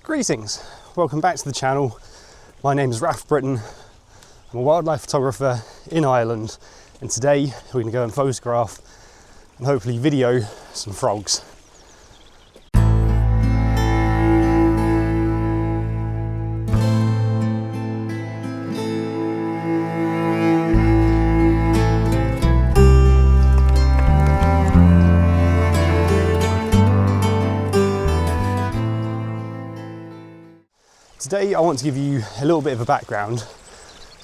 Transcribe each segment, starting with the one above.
Greetings, welcome back to the channel. My name is Raf Britton. I'm a wildlife photographer in Ireland, and today we're going to go and photograph and hopefully video some frogs. Today I want to give you a little bit of a background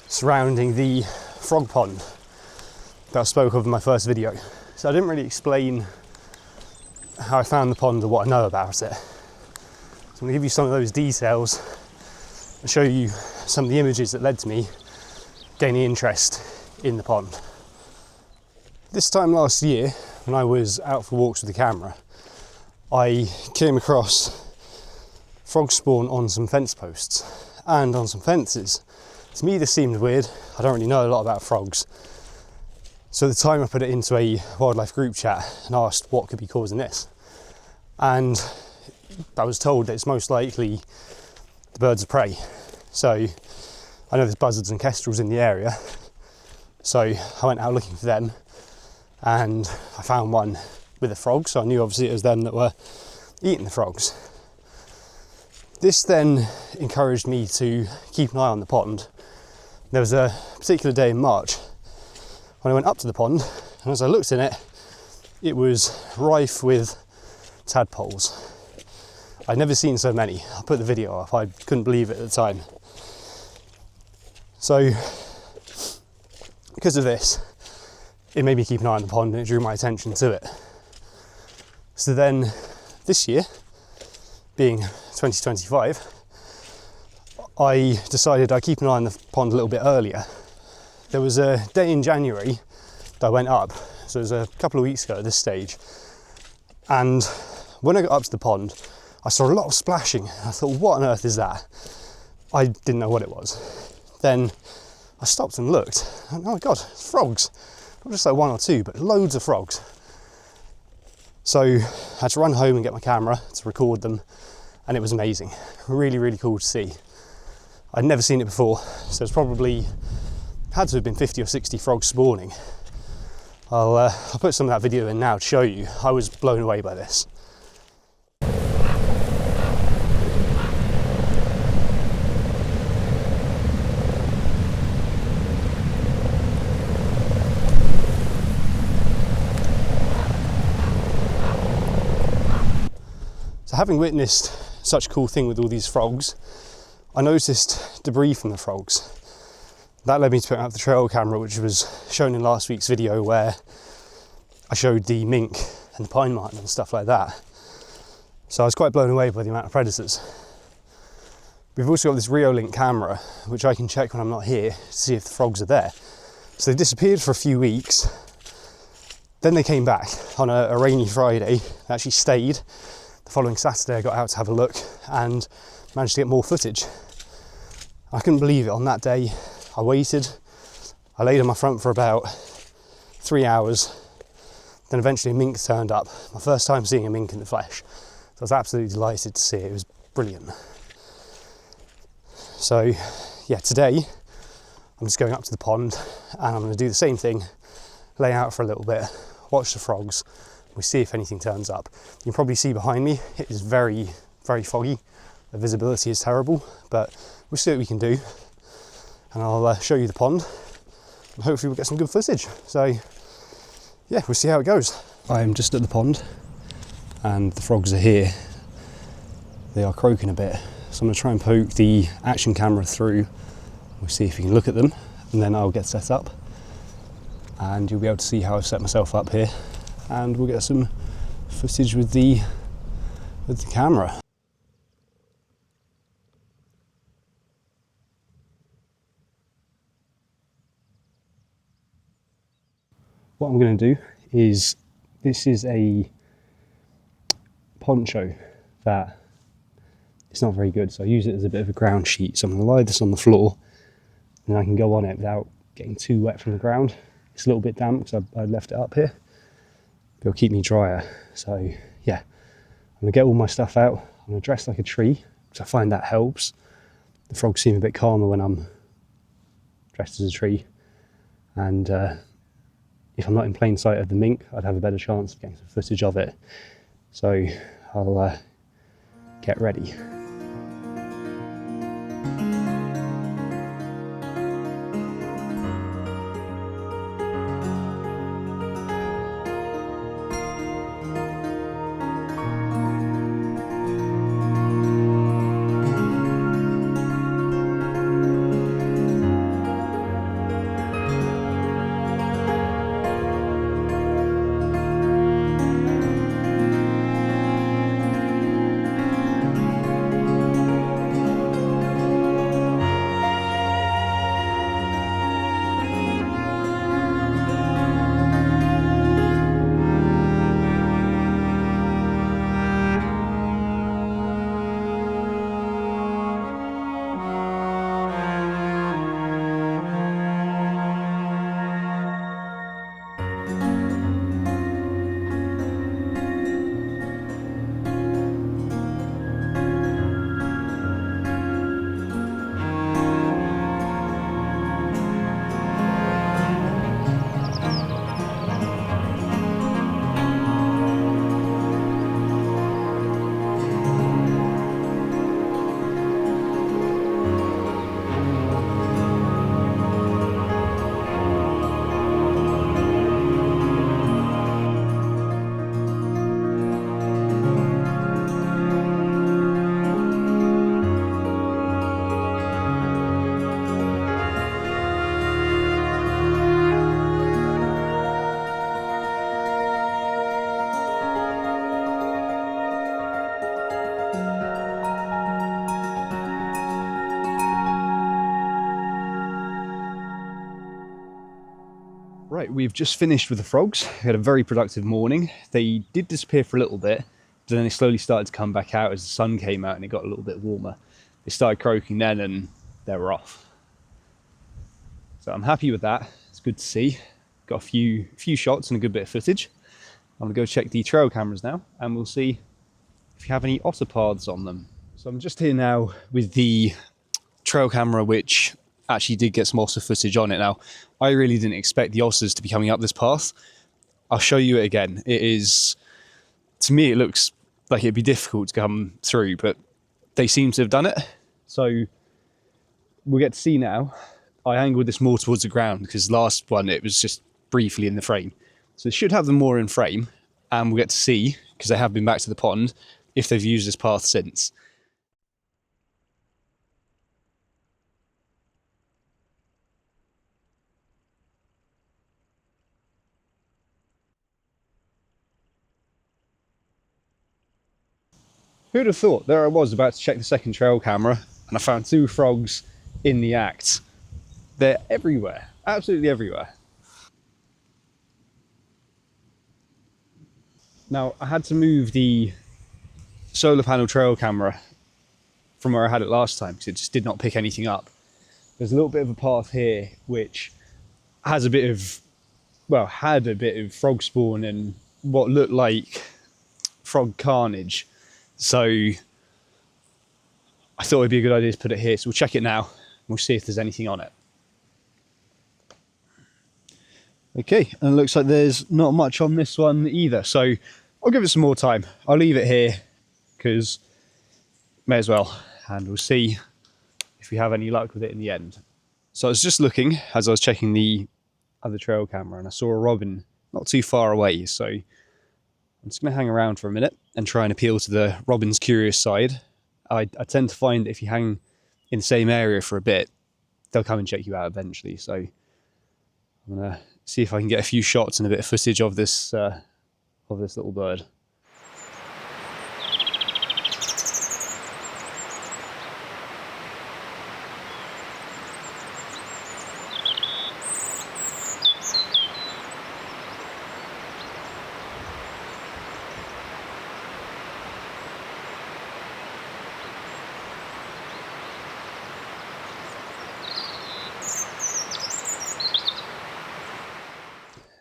surrounding the frog pond that I spoke of in my first video. So I didn't really explain how I found the pond or what I know about it. So I'm going to give you some of those details and show you some of the images that led to me gaining interest in the pond. This time last year, when I was out for walks with the camera, I came across frog spawn on some fence posts and on some fences. To me this seemed weird. I don't really know a lot about frogs, so at the time I put it into a wildlife group chat and asked what could be causing this, and I was told that it's most likely the birds of prey. So I know there's buzzards and kestrels in the area, so I went out looking for them and I found one with a frog, so I knew obviously it was them that were eating the frogs. This then encouraged me to keep an eye on the pond. There was a particular day in March when I went up to the pond, and as I looked in it, it was rife with tadpoles. I'd never seen so many. I put the video up, I couldn't believe it at the time. So because of this, it made me keep an eye on the pond and it drew my attention to it. So then this year, being 2025, I decided I'd keep an eye on the pond a little bit earlier. There was a day in January that I went up, so it was a couple of weeks ago at this stage, and when I got up to the pond I saw a lot of splashing. I thought, what on earth is that? I didn't know what it was. Then I stopped and looked, and oh my god, it's frogs. Not just like one or two, but loads of frogs. So I had to run home and get my camera to record them, and it was amazing. Really, really cool to see. I'd never seen it before, so it's probably had to have been 50 or 60 frogs spawning. I'll put some of that video in now to show you. I was blown away by this. So having witnessed such a cool thing with all these frogs, I noticed debris from the frogs. That led me to pick up the trail camera, which was shown in last week's video where I showed the mink and the pine marten and stuff like that. So I was quite blown away by the amount of predators. We've also got this Reolink camera, which I can check when I'm not here to see if the frogs are there. So they disappeared for a few weeks, then they came back on a rainy Friday. They actually stayed. The following Saturday I got out to have a look and managed to get more footage. I couldn't believe it. On that day I waited, I laid on my front for about 3 hours, then eventually a mink turned up. My first time seeing a mink in the flesh. So I was absolutely delighted to see it. It was brilliant. So yeah, today I'm just going up to the pond and I'm going to do the same thing, lay out for a little bit, watch the frogs. We see if anything turns up. You can probably see behind me, it is very, very foggy. The visibility is terrible, but we'll see what we can do. And I'll show you the pond, and hopefully we'll get some good footage. So yeah, we'll see how it goes. I am just at the pond, and the frogs are here. They are croaking a bit. So I'm gonna try and poke the action camera through. We'll see if we can look at them, and then I'll get set up. And you'll be able to see how I've set myself up here. And we'll get some footage with the camera. What I'm going to do is, this is a poncho that it's not very good, so I use it as a bit of a ground sheet. So I'm going to lie this on the floor and I can go on it without getting too wet from the ground. It's a little bit damp because I left it up here. It'll keep me drier. So yeah, I'm gonna get all my stuff out. I'm gonna dress like a tree, because I find that helps. The frogs seem a bit calmer when I'm dressed as a tree, and if I'm not in plain sight of the mink, I'd have a better chance of getting some footage of it. So I'll get ready. Right, we've just finished with the frogs. We had a very productive morning. They did disappear for a little bit, but then they slowly started to come back out as the sun came out and it got a little bit warmer. They started croaking then and they were off. So I'm happy with that. It's good to see. Got a few shots and a good bit of footage. I'm gonna go check the trail cameras now and we'll see if we have any otter paths on them. So I'm just here now with the trail camera, which actually did get some otter footage on it. Now, I really didn't expect the otters to be coming up this path. I'll show you it again. It is, to me, it looks like it'd be difficult to come through, but they seem to have done it. So we'll get to see now. I angled this more towards the ground because last one, it was just briefly in the frame. So they should have them more in frame, and we'll get to see, because they have been back to the pond, if they've used this path since. Who'd have thought? There I was about to check the second trail camera and I found two frogs in the act. They're everywhere, absolutely everywhere. Now, I had to move the solar panel trail camera from where I had it last time because it just did not pick anything up. There's a little bit of a path here which has a bit of, well, had a bit of frog spawn and what looked like frog carnage. So I thought it'd be a good idea to put it here. So we'll check it now and we'll see if there's anything on it. Okay, and it looks like there's not much on this one either. So I'll give it some more time. I'll leave it here because may as well. And we'll see if we have any luck with it in the end. So I was just looking as I was checking the other trail camera and I saw a robin not too far away. So I'm just going to hang around for a minute and try and appeal to the robin's curious side. I tend to find if you hang in the same area for a bit, they'll come and check you out eventually. So I'm going to see if I can get a few shots and a bit of footage of this little bird.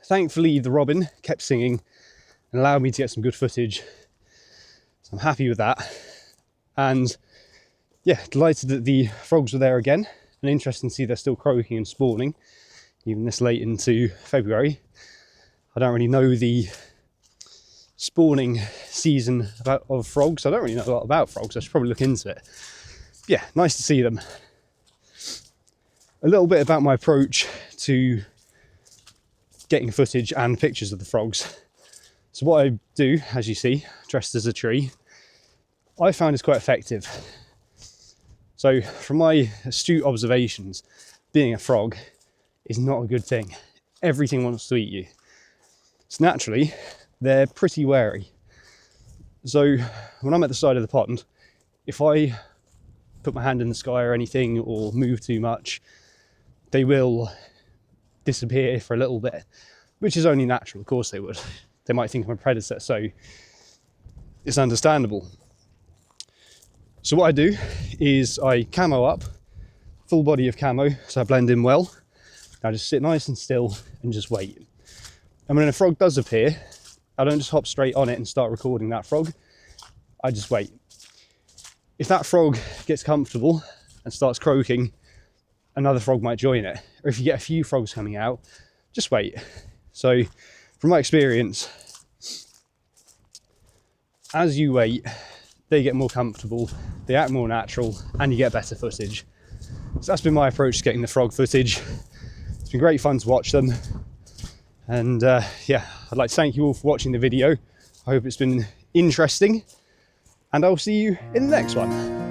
Thankfully, the robin kept singing and allowed me to get some good footage. So I'm happy with that. And yeah, delighted that the frogs were there again, and interesting to see they're still croaking and spawning, even this late into February. I don't really know the spawning season of frogs. I don't really know a lot about frogs. I should probably look into it. Yeah, nice to see them. A little bit about my approach to getting footage and pictures of the frogs. So what I do, as you see, dressed as a tree, I found is quite effective. So from my astute observations, being a frog is not a good thing. Everything wants to eat you. So naturally, they're pretty wary. So when I'm at the side of the pond, if I put my hand in the sky or anything or move too much, they will disappear for a little bit, which is only natural. Of course they would. They might think I'm a predator, so it's understandable. So what I do is I camo up, full body of camo, so I blend in well. I just sit nice and still and just wait. And when a frog does appear, I don't just hop straight on it and start recording that frog. I just wait. If that frog gets comfortable and starts croaking, another frog might join it. Or if you get a few frogs coming out, just wait. So from my experience, as you wait, they get more comfortable, they act more natural, and you get better footage. So that's been my approach to getting the frog footage. It's been great fun to watch them. And yeah, I'd like to thank you all for watching the video. I hope it's been interesting, and I'll see you in the next one.